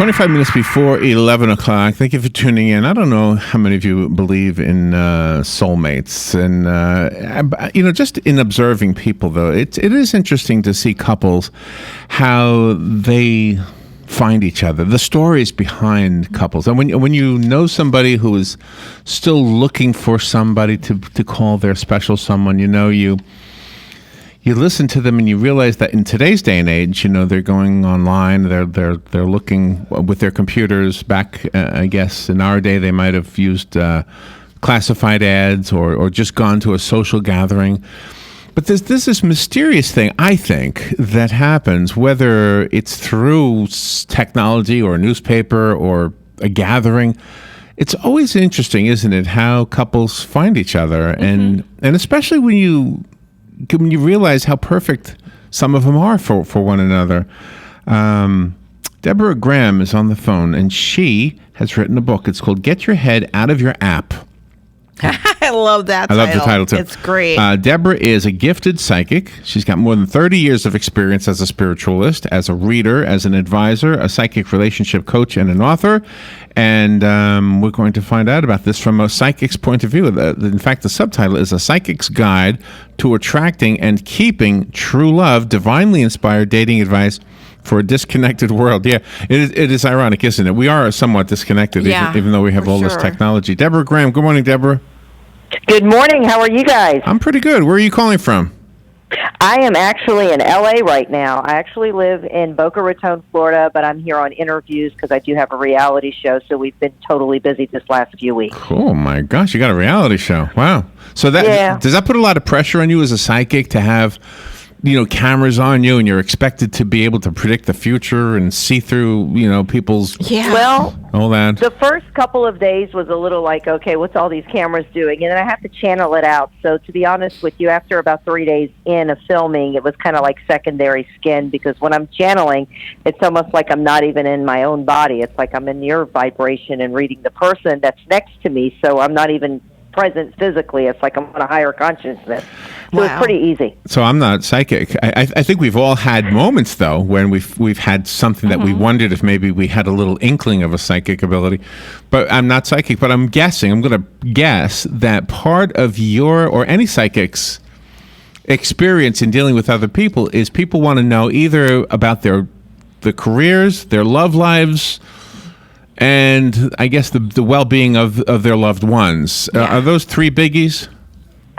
25 minutes before 11 o'clock. Thank you for tuning in. I don't know how many of you believe in soulmates. And, just in observing people, though, it is interesting to see couples, how they find each other, the stories behind couples. And when you know somebody who is still looking for somebody to call their special someone, you listen to them and you realize that in today's day and age, they're going online, they're looking with their computers. Back, I guess, in our day, they might have used classified ads or just gone to a social gathering. But there's this mysterious thing, I think, that happens, whether it's through technology or a newspaper or a gathering. It's always interesting, isn't it, how couples find each other, and especially when you realize how perfect some of them are for one another. Deborah Graham is on the phone, and she has written a book. It's called Get Your Head Out of Your App. I love that title. I love the title, too. It's great. Deborah is a gifted psychic. She's got more than 30 years of experience as a spiritualist, as a reader, as an advisor, a psychic relationship coach, and an author. And we're going to find out about this from a psychic's point of view. In fact, the subtitle is A Psychic's Guide to Attracting and Keeping True Love, Divinely Inspired Dating Advice for a Disconnected World. Yeah, it is ironic, isn't it? We are somewhat disconnected, even though we have all this technology. Deborah Graham, good morning, Deborah. Good morning. How are you guys? I'm pretty good. Where are you calling from? I am actually in L.A. right now. I actually live in Boca Raton, Florida, but I'm here on interviews because I do have a reality show, so we've been totally busy this last few weeks. Oh, my gosh. You got a reality show. Wow. So does that put a lot of pressure on you as a psychic to have cameras on you, and you're expected to be able to predict the future and see through, people's... Yeah. Well, all that. The first couple of days was a little like, okay, what's all these cameras doing? And then I have to channel it out. So to be honest with you, after about 3 days in of filming, it was kind of like secondary skin, because when I'm channeling, it's almost like I'm not even in my own body. It's like I'm in your vibration and reading the person that's next to me, so I'm not even present physically. It's like I'm on a higher consciousness. So It's pretty easy. So I'm not psychic. I think we've all had moments, though, when we've had something that we wondered if maybe we had a little inkling of a psychic ability. But I'm not psychic. But I'm going to guess that part of your or any psychic's experience in dealing with other people is people want to know either about their careers, their love lives, and I guess the well-being of their loved ones. Are those three biggies?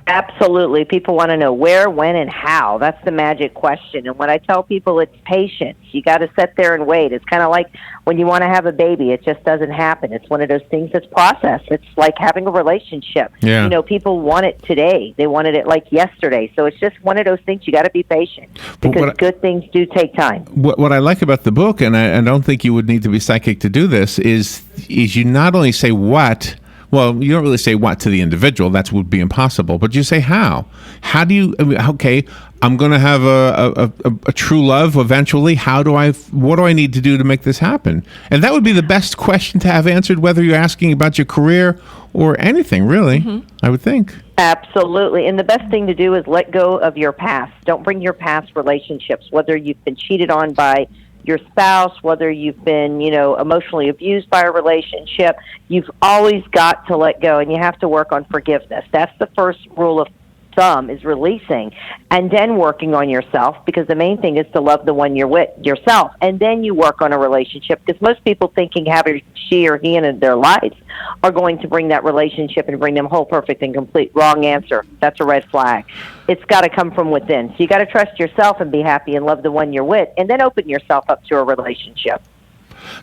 Absolutely. People want to know where, when, and how. That's the magic question. And when I tell people it's patience, you got to sit there and wait. It's kind of like when you want to have a baby. It just doesn't happen. It's one of those things that's processed. It's like having a relationship. Yeah. People want it today. They wanted it like yesterday. So it's just one of those things. You got to be patient, because good things do take time. What I like about the book, and I don't think you would need to be psychic to do this, is you not only say what. Well, you don't really say what to the individual. That would be impossible. But you say how. How do you? Okay, I'm going to have a true love eventually. What do I need to do to make this happen? And that would be the best question to have answered, whether you're asking about your career or anything, really. I would think. Absolutely. And the best thing to do is let go of your past. Don't bring your past relationships, whether you've been cheated on by your spouse, whether you've been, emotionally abused by a relationship. You've always got to let go, and you have to work on forgiveness. That's the first rule of thumb, is releasing, and then working on yourself, because the main thing is to love the one you're with, yourself, and then you work on a relationship, because most people thinking having she or he in their lives are going to bring that relationship and bring them whole, perfect, and complete. Wrong answer. That's a red flag. It's got to come from within. So you got to trust yourself and be happy and love the one you're with, and then open yourself up to a relationship.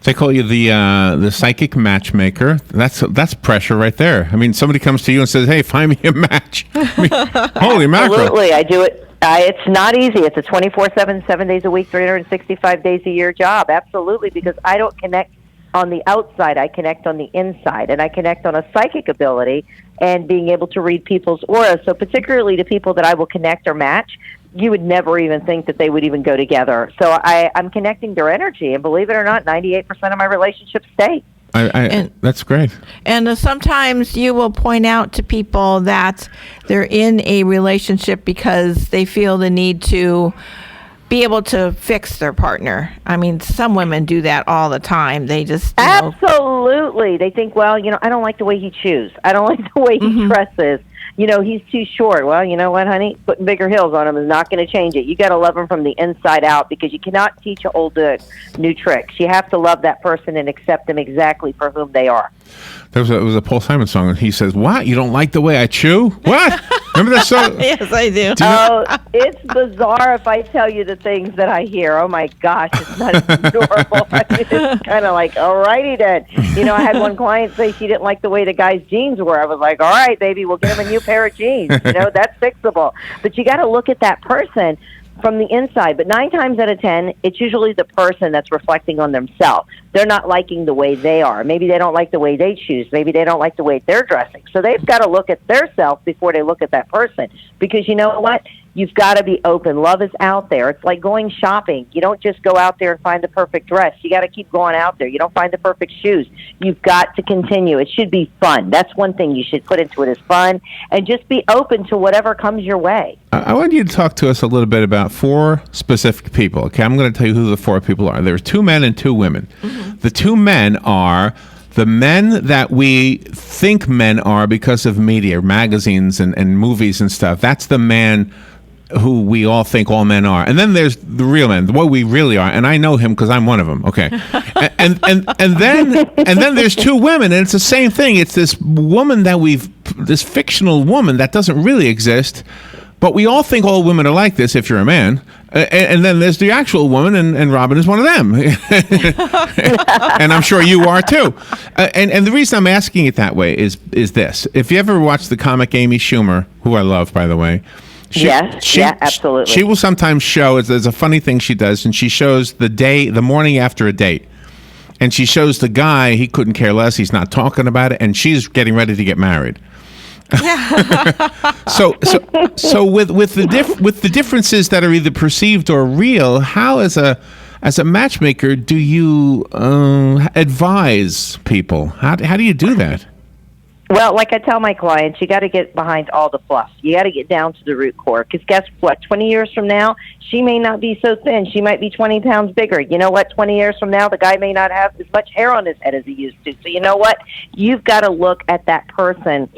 They call you the psychic matchmaker. That's pressure right there. I mean, somebody comes to you and says, "Hey, find me a match." Holy mackerel! Absolutely, I do it. It's not easy. It's a 24/7, 7 days a week, 365 days a year job. Absolutely, because I don't connect on the outside. I connect on the inside, and I connect on a psychic ability and being able to read people's auras. So particularly to people that I will connect or match, you would never even think that they would even go together. So I'm connecting their energy, and believe it or not, 98% of my relationships stay. That's great. And sometimes you will point out to people that they're in a relationship because they feel the need to be able to fix their partner. I mean, some women do that all the time. They just absolutely. They think, well, I don't like the way he chews. I don't like the way he dresses. He's too short. Well, you know what, honey? Putting bigger heels on him is not going to change it. You got to love him from the inside out, because you cannot teach an old dude new tricks. You have to love that person and accept them exactly for whom they are. There was a Paul Simon song, and he says, "What? You don't like the way I chew? What?" Remember that song? Yes, I do. It's bizarre if I tell you the things that I hear. Oh my gosh, it's not normal. It's kind of like, alrighty then. I had one client say she didn't like the way the guy's jeans were. I was like, all right, baby, we'll get him a new pair of jeans. That's fixable. But you got to look at that person from the inside. But 9 times out of 10, it's usually the person that's reflecting on themselves. They're not liking the way they are. Maybe they don't like the way they choose. Maybe they don't like the way they're dressing. So they've got to look at their self before they look at that person. Because you know what? You've got to be open. Love is out there. It's like going shopping. You don't just go out there and find the perfect dress. You got to keep going out there. You don't find the perfect shoes. You've got to continue. It should be fun. That's one thing you should put into it, is fun, and just be open to whatever comes your way. I want you to talk to us a little bit about 4 specific people. Okay, I'm going to tell you who the 4 people are. There's 2 men and 2 women. The 2 men are the men that we think men are because of media, magazines, and movies and stuff. That's the man who we all think all men are. And then there's the real men, what we really are. And I know him because I'm one of them. Okay. and then there's 2 women, and it's the same thing. It's this woman that this fictional woman that doesn't really exist, but we all think all women are like this if you're a man. And then there's the actual woman, and Robin is one of them. And I'm sure you are too. And the reason I'm asking it that way is this. If you ever watch the comic Amy Schumer, who I love, by the way, yeah, absolutely. She will sometimes show, there's a funny thing she does, and she shows the morning after a date. And she shows the guy, he couldn't care less, he's not talking about it, and she's getting ready to get married. So with the differences that are either perceived or real, how as a matchmaker do you advise people? How do you do that? Well, like I tell my clients, you got to get behind all the fluff. You got to get down to the root core. Because guess what? 20 years from now, she may not be so thin. She might be 20 pounds bigger. You know what? 20 years from now, the guy may not have as much hair on his head as he used to. So you know what? You've got to look at that person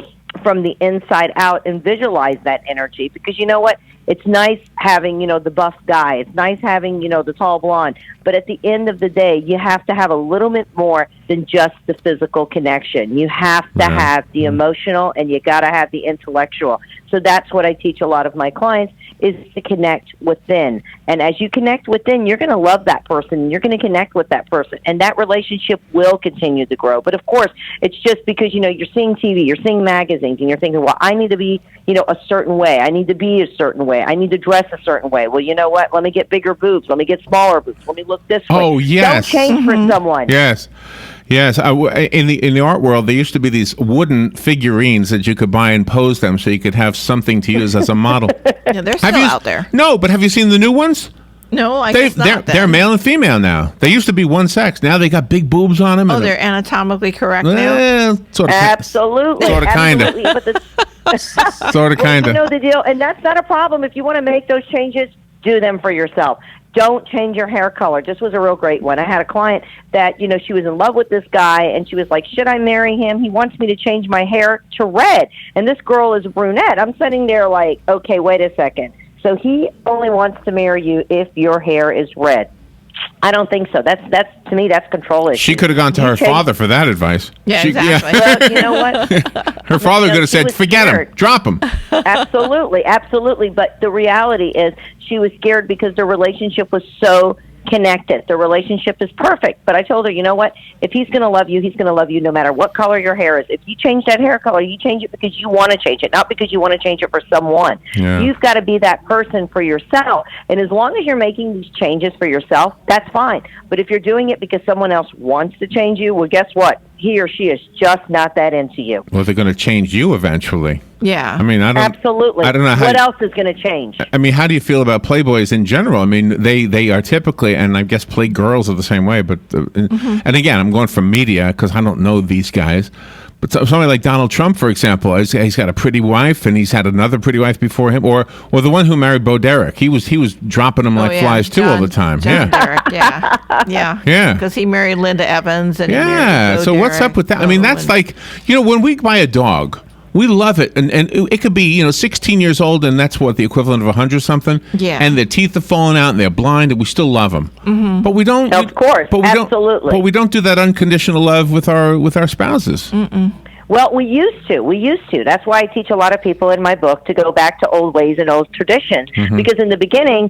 from the inside out and visualize that energy. Because you know what? It's nice having, the buff guy. It's nice having, the tall blonde. But at the end of the day, you have to have a little bit more than just the physical connection. You have to have the emotional, and you got to have the intellectual. So that's what I teach a lot of my clients, is to connect within. And as you connect within, you're going to love that person, and you're going to connect with that person, and that relationship will continue to grow. But of course, it's just because, you're seeing TV, you're seeing magazines, and you're thinking, well, I need to be, a certain way. I need to be a certain way. I need to dress a certain way. Well, you know what? Let me get bigger boobs. Let me get smaller boobs. Let me look this way. Oh, yes. Don't change for someone. Yes. Yes, in the art world, there used to be these wooden figurines that you could buy and pose them so you could have something to use as a model. Yeah, they're still out there. No, but have you seen the new ones? No, I guess not. They're male and female now. They used to be one sex. Now they got big boobs on them. Oh, they're anatomically correct now? Sort of. Absolutely. Sort of, kind of. Sort of, kind of. You know the deal, and that's not a problem. If you want to make those changes, do them for yourself. Don't change your hair color. This was a real great one. I had a client that, she was in love with this guy, and she was like, should I marry him? He wants me to change my hair to red. And this girl is a brunette. I'm sitting there like, okay, wait a second. So he only wants to marry you if your hair is red. I don't think so. That's to me, that's control issue. She could have gone to her father for that advice. Yeah, exactly. Yeah. Well, you know what? Her father could have said, forget him, drop him. Absolutely, absolutely. But the reality is she was scared because their relationship was so connected. The relationship is perfect. But I told her, you know what? If he's going to love you, he's going to love you no matter what color your hair is. If you change that hair color, you change it because you want to change it, not because you want to change it for someone. Yeah. You've got to be that person for yourself. And as long as you're making these changes for yourself, that's fine. But if you're doing it because someone else wants to change you, well, guess what? He or she is just not that into you. Well, they're going to change you eventually. Yeah. I mean, absolutely. I don't know what else is going to change. I mean, how do you feel about Playboys in general? I mean, they are typically, and I guess Playgirls are the same way. But and again, I'm going from media because I don't know these guys. But somebody like Donald Trump, for example, he's got a pretty wife, and he's had another pretty wife before him, or the one who married Bo Derek. He was dropping them like flies too all the time. John Derek, yeah. Because he married Linda Evans, and he married Bo so Derek. What's up with that? I mean, that's like, when we buy a dog, we love it, and it could be 16 years old, and that's what the equivalent of 100 something. Yeah. And their teeth are falling out, and they're blind, and we still love them. Mm-hmm. But we don't. Of course, absolutely. But we don't do that unconditional love with our spouses. Mm-mm. Well, we used to. That's why I teach a lot of people in my book to go back to old ways and old traditions. Mm-hmm. Because in the beginning,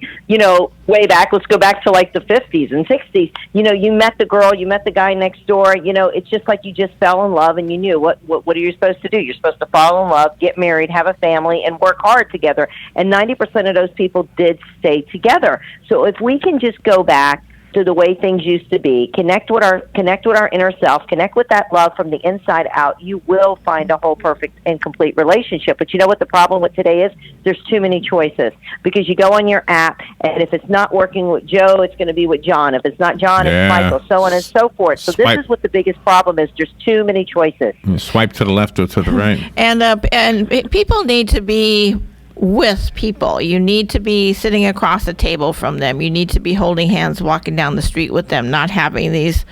way back, let's go back to like the 50s and 60s, you met the girl, you met the guy next door, it's just like you just fell in love and you knew what are you supposed to do? You're supposed to fall in love, get married, have a family, and work hard together. And 90% of those people did stay together. So if we can just go back to the way things used to be, connect with our inner self, connect with that love from the inside out, you will find a whole perfect and complete relationship. But you know what the problem with today is? There's too many choices, because you go on your app, and if it's not working with Joe, it's going to be with John. If it's not John, it's Michael, so on and so forth. So this is what the biggest problem is. There's too many choices. Swipe to the left or to the right. And people need to be with people. You need to be sitting across the table from them. You need to be holding hands, walking down the street with them, not having these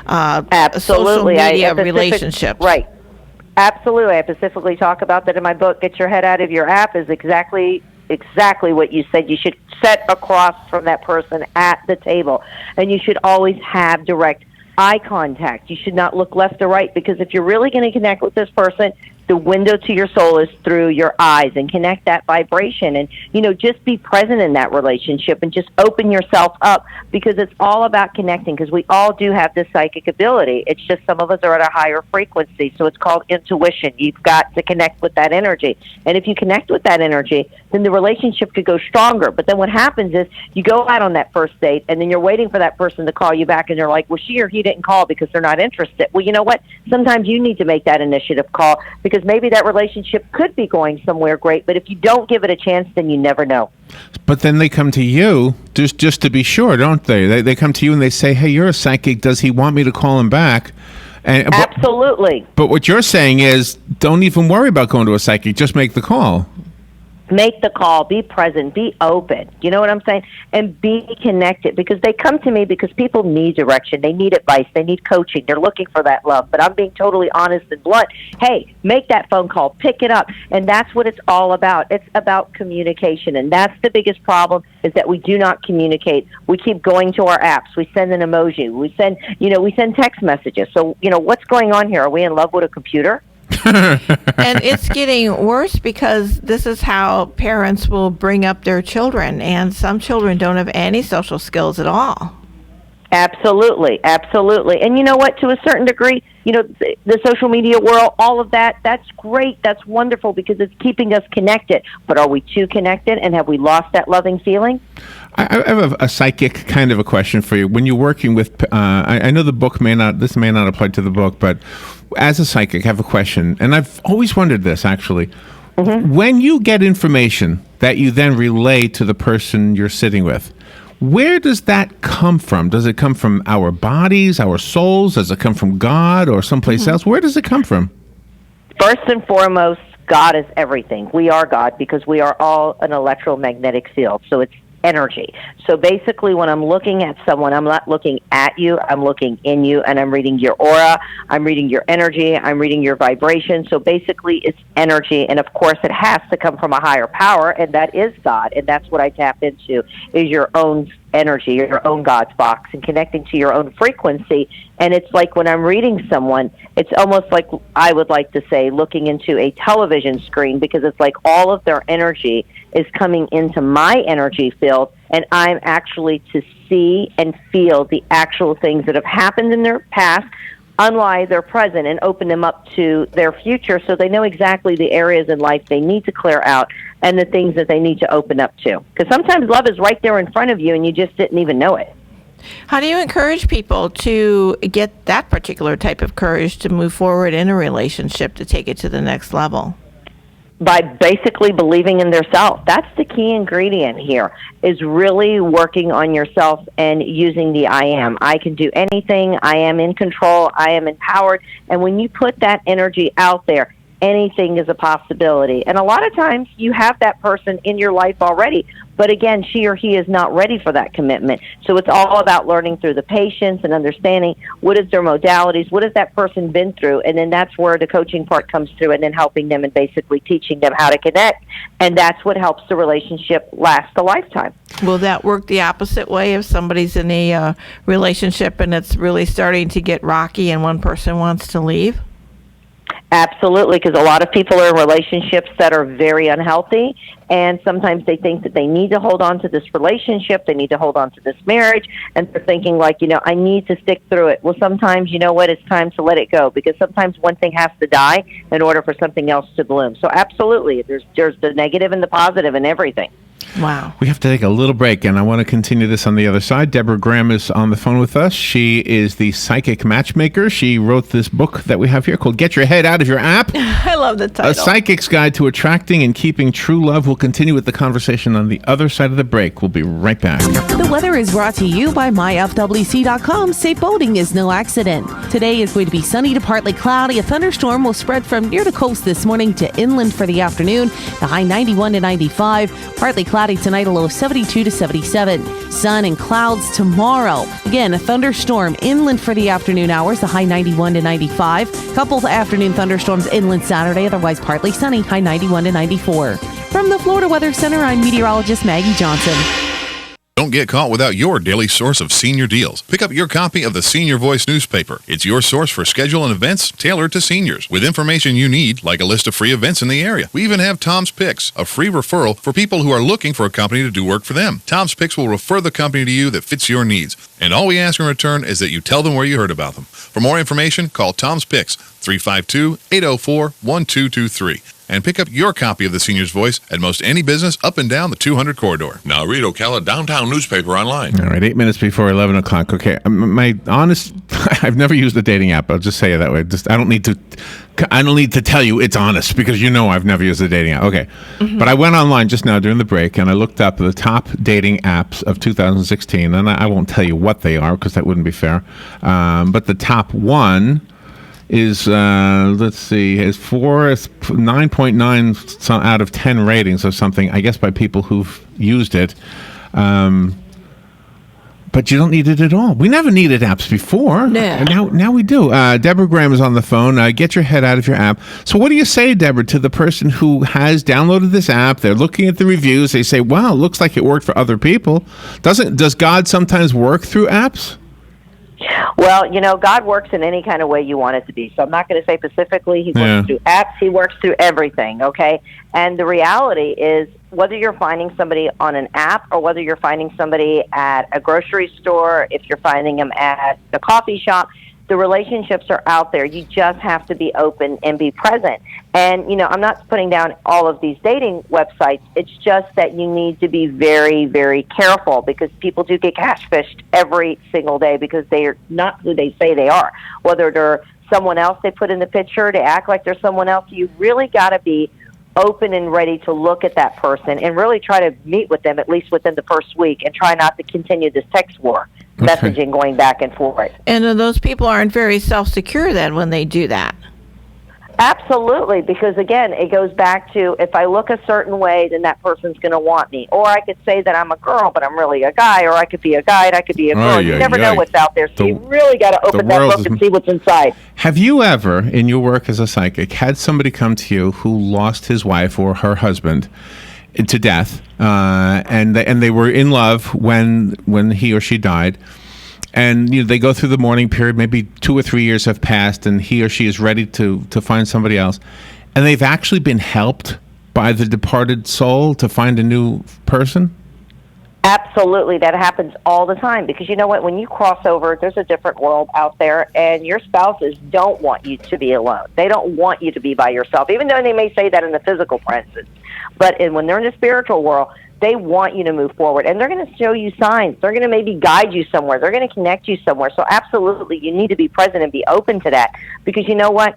social media relationships. Right. Absolutely. I specifically talk about that in my book. Get your head out of your app is exactly what you said. You should sit across from that person at the table, and you should always have direct eye contact. You should not look left or right, because if you're really going to connect with this person, the window to your soul is through your eyes, and connect that vibration, and just be present in that relationship and just open yourself up, because it's all about connecting, because we all do have this psychic ability. It's just some of us are at a higher frequency, so it's called intuition. You've got to connect with that energy, and if you connect with that energy, then the relationship could go stronger. But then what happens is you go out on that first date, and then you're waiting for that person to call you back, and you're like, well, she or he didn't call because they're not interested. Well, you know what? Sometimes you need to make that initiative call, because maybe that relationship could be going somewhere great, but if you don't give it a chance, then you never know. But then they come to you just to be sure, don't they? They come to you and they say, hey, you're a psychic. Does he want me to call him back? Absolutely. But what you're saying is, don't even worry about going to a psychic. Just make the call. Make the call, be present, be open. You know what I'm saying? And be connected, because they come to me because people need direction. They need advice. They need coaching. They're looking for that love. But I'm being totally honest and blunt. Hey, make that phone call. Pick it up. And that's what it's all about. It's about communication. And that's the biggest problem, is that we do not communicate. We keep going to our apps. We send an emoji. We send text messages. So, what's going on here? Are we in love with a computer? And it's getting worse, because this is how parents will bring up their children, and some children don't have any social skills at all. Absolutely. And you know what? To a certain degree, the social media world, all of that, that's great. That's wonderful, because it's keeping us connected. But are we too connected, and have we lost that loving feeling? I have a psychic kind of a question for you. When you're working with, I know the book may not apply to the book, but as a psychic, I have a question. And I've always wondered this, actually. Mm-hmm. When you get information that you then relay to the person you're sitting with, where does that come from? Does it come from our bodies, our souls? Does it come from God or someplace else? Where does it come from? First and foremost, God is everything. We are God, because we are all an electromagnetic field. So it's energy. So basically, when I'm looking at someone, I'm not looking at you, I'm looking in you, and I'm reading your aura, I'm reading your energy, I'm reading your vibration. So basically, it's energy, and of course, it has to come from a higher power, and that is God, and that's what I tap into, is your own energy, your own God's box, and connecting to your own frequency. And it's like when I'm reading someone, it's almost like, I would like to say, looking into a television screen, because it's like all of their energy is coming into my energy field, and I'm actually to see and feel the actual things that have happened in their past, unlike their present, and open them up to their future, so they know exactly the areas in life they need to clear out and the things that they need to open up to. Because sometimes love is right there in front of you, and you just didn't even know it. How do you encourage people to get that particular type of courage to move forward in a relationship, to take it to the next level? by basically believing in their self. That's the key ingredient here, is really working on yourself and using the I am. I can do anything. I am in control. I am empowered. And when you put that energy out there, anything is a possibility. And a lot of times you have that person in your life already, but again, she or he is not ready for that commitment. So it's all about learning through the patience and understanding what is their modalities, what has that person been through, and then that's where the coaching part comes through, and then helping them and basically teaching them how to connect. And that's what helps the relationship last a lifetime. Will that work the opposite way if somebody's in a relationship and it's really starting to get rocky and one person wants to leave? Absolutely, because a lot of people are in relationships that are very unhealthy, and sometimes they think that they need to hold on to this relationship, they need to hold on to this marriage, and they're thinking like, I need to stick through it. Well, sometimes, you know what, it's time to let it go, because sometimes one thing has to die in order for something else to bloom. So absolutely, there's the negative and the positive in everything. Wow. We have to take a little break, and I want to continue this on the other side. Deborah Graham is on the phone with us. She is the psychic matchmaker. She wrote this book that we have here called Get Your Head Out of Your App. I love the title. A Psychic's Guide to Attracting and Keeping True Love. We'll continue with the conversation on the other side of the break. We'll be right back. The weather is brought to you by myfwc.com. Safe boating is no accident. Today is going to be sunny to partly cloudy. A thunderstorm will spread from near the coast this morning to inland for the afternoon. The high 91 to 95. Partly cloudy tonight, a low of 72 to 77. Sun and clouds tomorrow. Again, a thunderstorm inland for the afternoon hours, the high 91 to 95. Couple of afternoon thunderstorms inland Saturday, otherwise partly sunny, high 91 to 94. From the Florida Weather Center, I'm meteorologist Maggie Johnson. Don't get caught without your daily source of senior deals. Pick up your copy of the Senior Voice newspaper. It's your source for schedule and events tailored to seniors, with information you need, like a list of free events in the area. We even have Tom's Picks, a free referral for people who are looking for a company to do work for them. Tom's Picks will refer the company to you that fits your needs. And all we ask in return is that you tell them where you heard about them. For more information, call Tom's Picks, 352-804-1223. And pick up your copy of the Senior's Voice at most any business up and down the 200 corridor. Now read Ocala Downtown newspaper online. All right, 8 minutes before 11 o'clock. Okay, my honest, I've never used a dating app. I'll just say it that way. I don't need to tell you it's honest, because I've never used a dating app. Okay, But I went online just now during the break, and I looked up the top dating apps of 2016, and I won't tell you what they are because that wouldn't be fair. But the top one is, let's see, is 9.9 out of 10 ratings or something, I guess, by people who've used it. But you don't need it at all. We never needed apps before. Yeah. Now we do. Deborah Graham is on the phone. Get your head out of your app. So what do you say, Deborah, to the person who has downloaded this app? They're looking at the reviews. They say, wow, it looks like it worked for other people. Does God sometimes work through apps? Well, God works in any kind of way you want it to be. So I'm not going to say specifically he works through apps. He works through everything, okay? And the reality is, whether you're finding somebody on an app or whether you're finding somebody at a grocery store, if you're finding them at the coffee shop, the relationships are out there. You just have to be open and be present. And, I'm not putting down all of these dating websites. It's just that you need to be very, very careful, because people do get catfished every single day because they are not who they say they are. Whether they're someone else they put in the picture to act like they're someone else, you really got to be open and ready to look at that person and really try to meet with them at least within the first week, and try not to continue this text war. Messaging going back and forth. And those people aren't very self-secure then when they do that. Absolutely, because again, it goes back to, if I look a certain way, then that person's going to want me. Or I could say that I'm a girl, but I'm really a guy. Or I could be a guy and I could be a girl. You never know what's out there, so you really got to open that book and see what's inside. Have you ever, in your work as a psychic, had somebody come to you who lost his wife or her husband to death, and they were in love when he or she died, and they go through the mourning period, maybe 2 or 3 years have passed, and he or she is ready to find somebody else, and they've actually been helped by the departed soul to find a new person? Absolutely, that happens all the time, because you know what, when you cross over, there's a different world out there, and your spouses don't want you to be alone. They don't want you to be by yourself, even though they may say that in the physical, for instance. But when they're in the spiritual world, they want you to move forward, and they're going to show you signs. They're going to maybe guide you somewhere. They're going to connect you somewhere. So absolutely, you need to be present and be open to that, because you know what?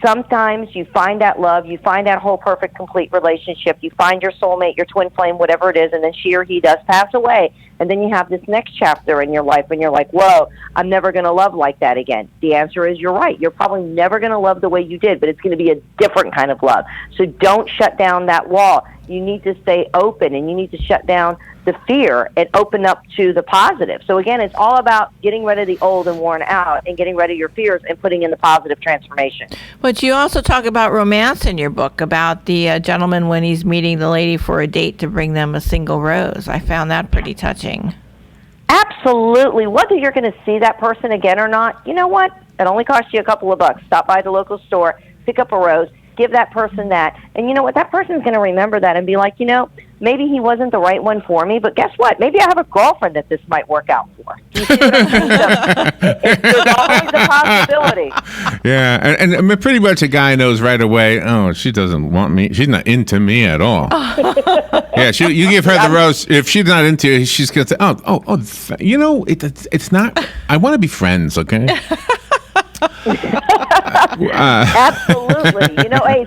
sometimes you find that love, you find that whole perfect, complete relationship, you find your soulmate, your twin flame, whatever it is, and then she or he does pass away. And then you have this next chapter in your life and you're like, whoa, I'm never going to love like that again. The answer is you're right. You're probably never going to love the way you did, but it's going to be a different kind of love. So don't shut down that wall. You need to stay open, and you need to shut down the fear and open up to the positive. So again, it's all about getting rid of the old and worn out and getting rid of your fears and putting in the positive transformation. But you also talk about romance in your book, about the gentleman when he's meeting the lady for a date to bring them a single rose. I found that pretty touching. Absolutely. Whether you're going to see that person again or not, you know what? It only costs you a couple of bucks. Stop by the local store, pick up a rose, give that person that. And you know what? That person's going to remember that and be like, maybe he wasn't the right one for me, but guess what? Maybe I have a girlfriend that this might work out for. Do you see what I mean? There's always a possibility. Yeah, and I mean, pretty much a guy knows right away, oh, she doesn't want me. She's not into me at all. Yeah, you give her the rose. If she's not into you, she's going to say, it's not, I want to be friends, okay? Absolutely. Hey,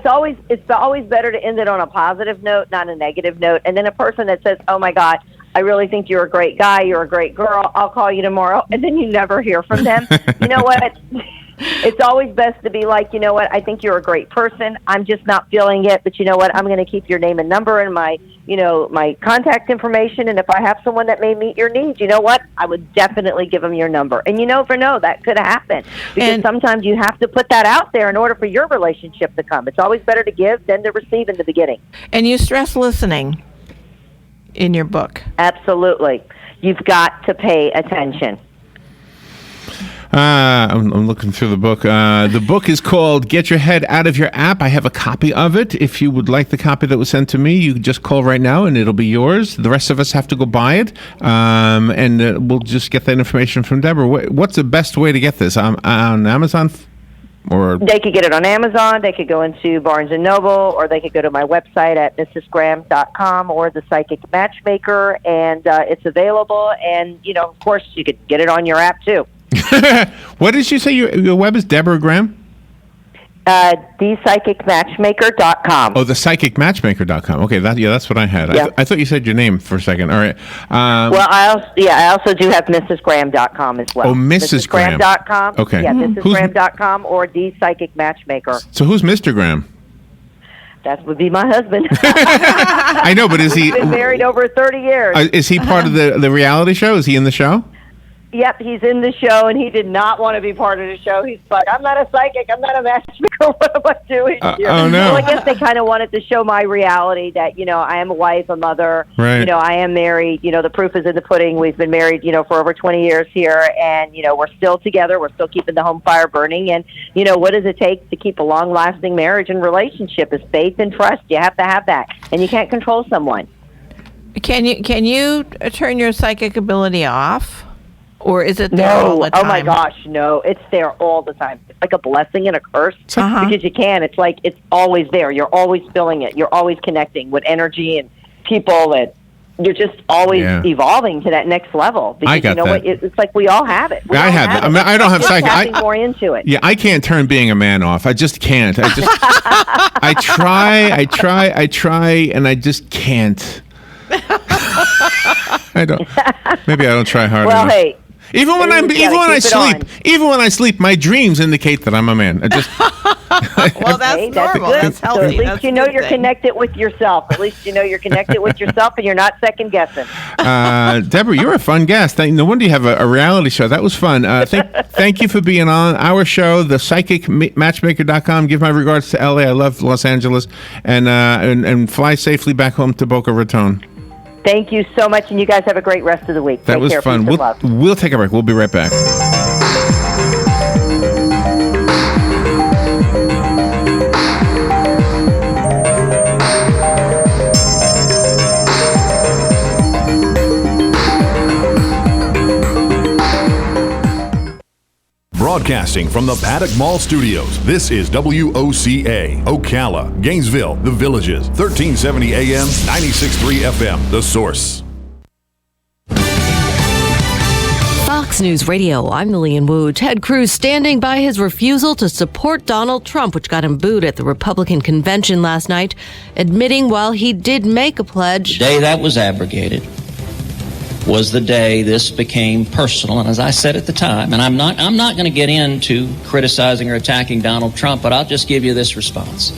it's always better to end it on a positive note, not a negative note. And then a person that says, oh my God, I really think you're a great guy, you're a great girl, I'll call you tomorrow, and then you never hear from them. You know what? It's always best to be like, you know what, I think you're a great person, I'm just not feeling it, but you know what, I'm going to keep your name and number and my contact information, and if I have someone that may meet your needs, you know what, I would definitely give them your number. And you never know, that could happen, because sometimes you have to put that out there in order for your relationship to come. It's always better to give than to receive in the beginning. And you stress listening in your book. Absolutely. You've got to pay attention. I'm looking through the book. The book is called Get Your Head Out of Your App. I have a copy of it. If you would like the copy that was sent to me, you just call right now and it'll be yours. The rest of us have to go buy it, and we'll just get that information from Deborah. What's the best way to get this? On Amazon? Or they could get it on Amazon, they could go into Barnes & Noble, or they could go to my website at mrsgraham.com or the Psychic Matchmaker, and it's available. And, of course, you could get it on your app, too. What did you say your web is, Deborah Graham? thepsychicmatchmaker.com. Oh, thepsychicmatchmaker.com. Okay, that's what I had. Yeah. I thought you said your name for a second. All right. Well, I also do have mrsgraham.com as well. Oh, Mrs. Graham. mrsgraham.com. Okay. Yeah, mrsgraham.com or the Psychic Matchmaker. So who's Mr. Graham? That would be my husband. I know, but is he... We've been married over 30 years. Is he part of the reality show? Is he in the show? Yep, he's in the show, and he did not want to be part of the show. He's like, I'm not a psychic, I'm not a matchmaker, what am I doing here? Oh, no. Well, I guess they kind of wanted to show my reality that, I am a wife, a mother, right. I am married, the proof is in the pudding. We've been married, for over 20 years here, and, we're still together, we're still keeping the home fire burning, and, what does it take to keep a long-lasting marriage and relationship is faith and trust. You have to have that, and you can't control someone. Can you turn your psychic ability off? Or is it there all the time? Oh my gosh, no. It's there all the time. It's like a blessing and a curse because you can. It's like it's always there. You're always feeling it. You're always connecting with energy and people, and you're just always evolving to that next level. Because I got what? It's like we all have it. I have it. I mean, I don't have psychic. Tapping more into it. Yeah, I can't turn being a man off. I just can't. I try, and I just can't. I don't. Maybe I don't try hard enough. Well, hey. Even when I sleep, my dreams indicate that I'm a man. I just. Well, that's normal. That's healthy. So at least you're connected with yourself. At least you're connected with yourself, and you're not second guessing. Deborah, you're a fun guest. No wonder you have a reality show. That was fun. Thank you for being on our show, the psychicmatchmaker.com. Give my regards to LA. I love Los Angeles, and fly safely back home to Boca Raton. Thank you so much, and you guys have a great rest of the week. That Take was care. fun. Peace and love. We'll take a break. We'll be right back. Broadcasting from the Paddock Mall Studios, this is WOCA, Ocala, Gainesville, The Villages, 1370 AM, 96.3 FM, The Source. Fox News Radio, I'm Lillian Wu. Ted Cruz standing by his refusal to support Donald Trump, which got him booed at the Republican convention last night, admitting while he did make a pledge. The day that was abrogated was the day this became personal. And as I said at the time, and I'm not going to get into criticizing or attacking Donald Trump, but I'll just give you this response.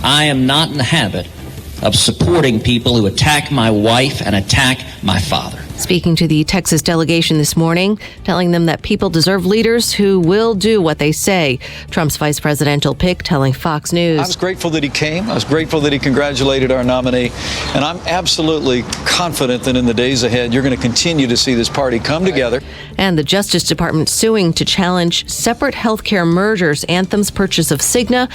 I am not in the habit of supporting people who attack my wife and attack my father. Speaking to the Texas delegation this morning, telling them that people deserve leaders who will do what they say. Trump's vice presidential pick telling Fox News. I was grateful that he came. I was grateful that he congratulated our nominee. And I'm absolutely confident that in the days ahead, you're going to continue to see this party come together. And the Justice Department suing to challenge separate healthcare mergers, Anthem's purchase of Cigna.